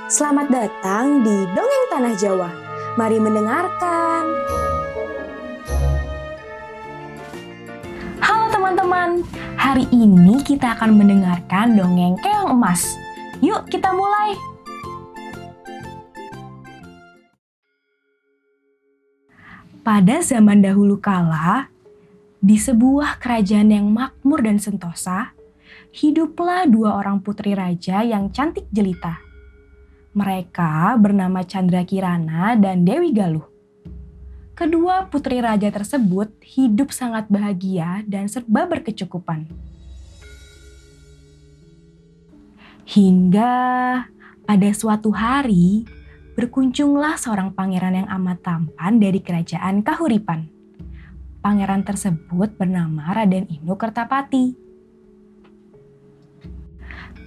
Selamat datang di Dongeng Tanah Jawa. Mari mendengarkan. Halo teman-teman, hari ini kita akan mendengarkan dongeng Keong Emas. Yuk kita mulai. Pada zaman dahulu kala, di sebuah kerajaan yang makmur dan sentosa, hiduplah dua orang putri raja yang cantik jelita. Mereka bernama Candrakirana dan Dewi Galuh. Kedua putri raja tersebut hidup sangat bahagia dan serba berkecukupan. Hingga pada suatu hari, berkunjunglah seorang pangeran yang amat tampan dari kerajaan Kahuripan. Pangeran tersebut bernama Raden Inu Kertapati.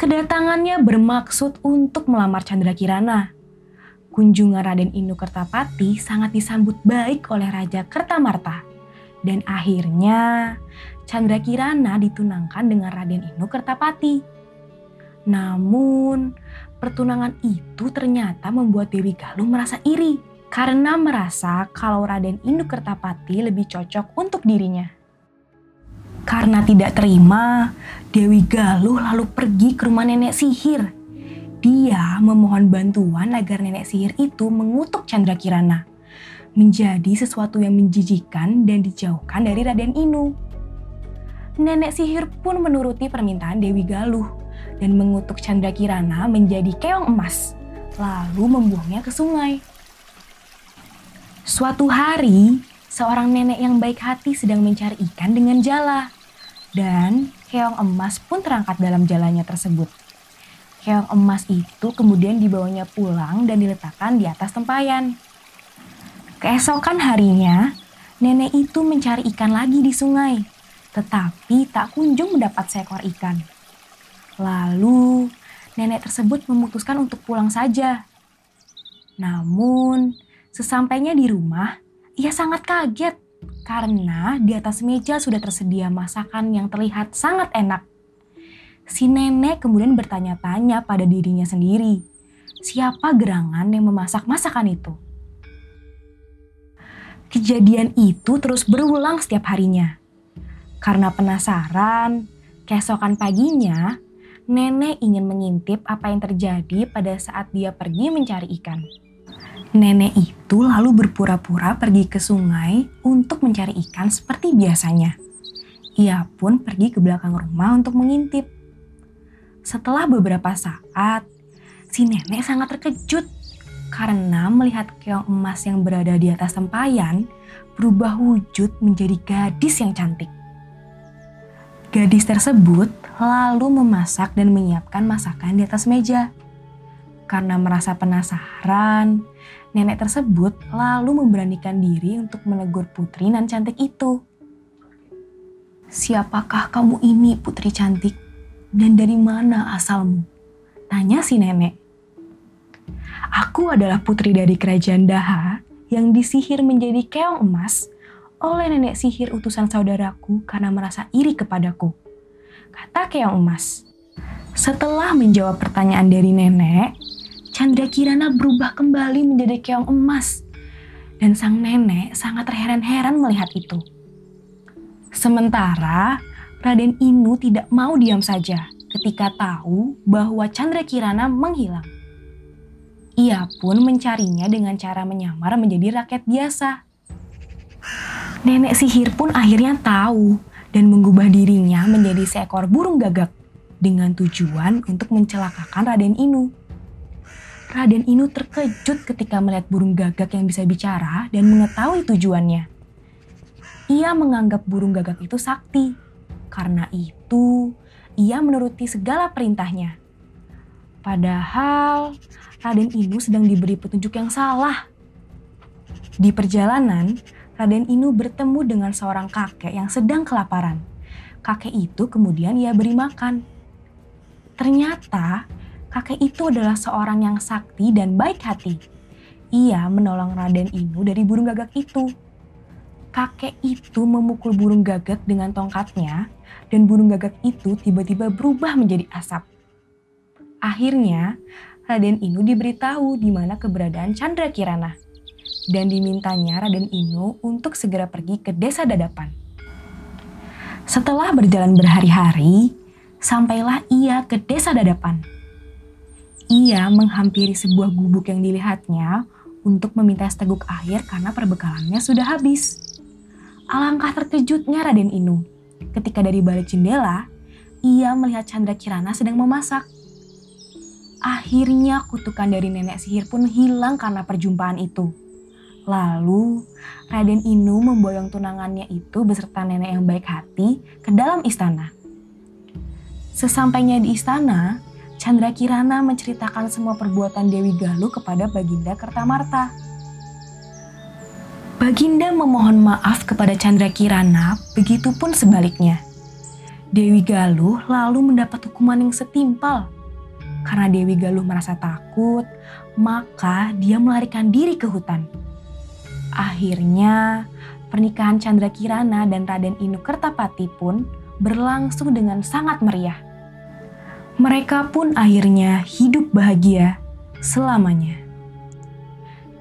Kedatangannya bermaksud untuk melamar Candrakirana. Kunjungan Raden Inu Kertapati sangat disambut baik oleh Raja Kertamarta. Dan akhirnya Candrakirana ditunangkan dengan Raden Inu Kertapati. Namun, pertunangan itu ternyata membuat Dewi Galuh merasa iri karena merasa kalau Raden Inu Kertapati lebih cocok untuk dirinya. Karena tidak terima, Dewi Galuh lalu pergi ke rumah nenek sihir. Dia memohon bantuan agar nenek sihir itu mengutuk Candrakirana menjadi sesuatu yang menjijikan dan dijauhkan dari Raden Inu. Nenek sihir pun menuruti permintaan Dewi Galuh dan mengutuk Candrakirana menjadi keong emas, lalu membuangnya ke sungai. Suatu hari, seorang nenek yang baik hati sedang mencari ikan dengan jala. Dan keong emas pun terangkat dalam jalannya tersebut. Keong emas itu kemudian dibawanya pulang dan diletakkan di atas tempayan. Keesokan harinya, nenek itu mencari ikan lagi di sungai. Tetapi tak kunjung mendapat seekor ikan. Lalu, nenek tersebut memutuskan untuk pulang saja. Namun, sesampainya di rumah, ia sangat kaget karena di atas meja sudah tersedia masakan yang terlihat sangat enak. Si nenek kemudian bertanya-tanya pada dirinya sendiri, siapa gerangan yang memasak masakan itu? Kejadian itu terus berulang setiap harinya. Karena penasaran, keesokan paginya, nenek ingin mengintip apa yang terjadi pada saat dia pergi mencari ikan. Nenek itu lalu berpura-pura pergi ke sungai untuk mencari ikan seperti biasanya. Ia pun pergi ke belakang rumah untuk mengintip. Setelah beberapa saat, si nenek sangat terkejut karena melihat keong emas yang berada di atas tempayan berubah wujud menjadi gadis yang cantik. Gadis tersebut lalu memasak dan menyiapkan masakan di atas meja. Karena merasa penasaran, nenek tersebut lalu memberanikan diri untuk menegur putri nan cantik itu. "Siapakah kamu ini, putri cantik? Dan dari mana asalmu?" tanya si nenek. "Aku adalah putri dari kerajaan Daha yang disihir menjadi keong emas oleh nenek sihir utusan saudaraku karena merasa iri kepadaku," kata keong emas. Setelah menjawab pertanyaan dari nenek, Candrakirana berubah kembali menjadi keong emas. Dan sang nenek sangat terheran-heran melihat itu. Sementara Raden Inu tidak mau diam saja ketika tahu bahwa Candrakirana menghilang. Ia pun mencarinya dengan cara menyamar menjadi rakyat biasa. Nenek sihir pun akhirnya tahu dan mengubah dirinya menjadi seekor burung gagak dengan tujuan untuk mencelakakan Raden Inu. Raden Inu terkejut ketika melihat burung gagak yang bisa bicara dan mengetahui tujuannya. Ia menganggap burung gagak itu sakti. Karena itu, ia menuruti segala perintahnya. Padahal, Raden Inu sedang diberi petunjuk yang salah. Di perjalanan, Raden Inu bertemu dengan seorang kakek yang sedang kelaparan. Kakek itu kemudian ia beri makan. Ternyata, kakek itu adalah seorang yang sakti dan baik hati. Ia menolong Raden Inu dari burung gagak itu. Kakek itu memukul burung gagak dengan tongkatnya dan burung gagak itu tiba-tiba berubah menjadi asap. Akhirnya, Raden Inu diberitahu di mana keberadaan Candrakirana dan dimintanya Raden Inu untuk segera pergi ke desa Dadapan. Setelah berjalan berhari-hari, sampailah ia ke desa Dadapan. Ia menghampiri sebuah gubuk yang dilihatnya untuk meminta seteguk air karena perbekalannya sudah habis. Alangkah terkejutnya Raden Inu ketika dari balik jendela, ia melihat Candrakirana sedang memasak. Akhirnya kutukan dari nenek sihir pun hilang karena perjumpaan itu. Lalu Raden Inu memboyong tunangannya itu beserta nenek yang baik hati ke dalam istana. Sesampainya di istana, Candrakirana menceritakan semua perbuatan Dewi Galuh kepada Baginda Kertamarta. Baginda memohon maaf kepada Candrakirana, begitupun sebaliknya. Dewi Galuh lalu mendapat hukuman yang setimpal. Karena Dewi Galuh merasa takut, maka dia melarikan diri ke hutan. Akhirnya, pernikahan Candrakirana dan Raden Inu Kertapati pun berlangsung dengan sangat meriah. Mereka pun akhirnya hidup bahagia selamanya.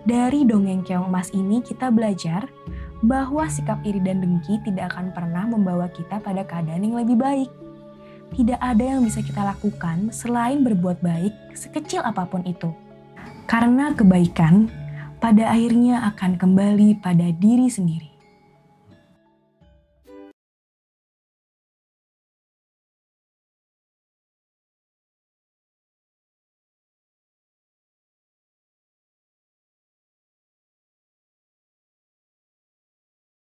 Dari dongeng Keong Emas ini kita belajar bahwa sikap iri dan dengki tidak akan pernah membawa kita pada keadaan yang lebih baik. Tidak ada yang bisa kita lakukan selain berbuat baik sekecil apapun itu. Karena kebaikan pada akhirnya akan kembali pada diri sendiri.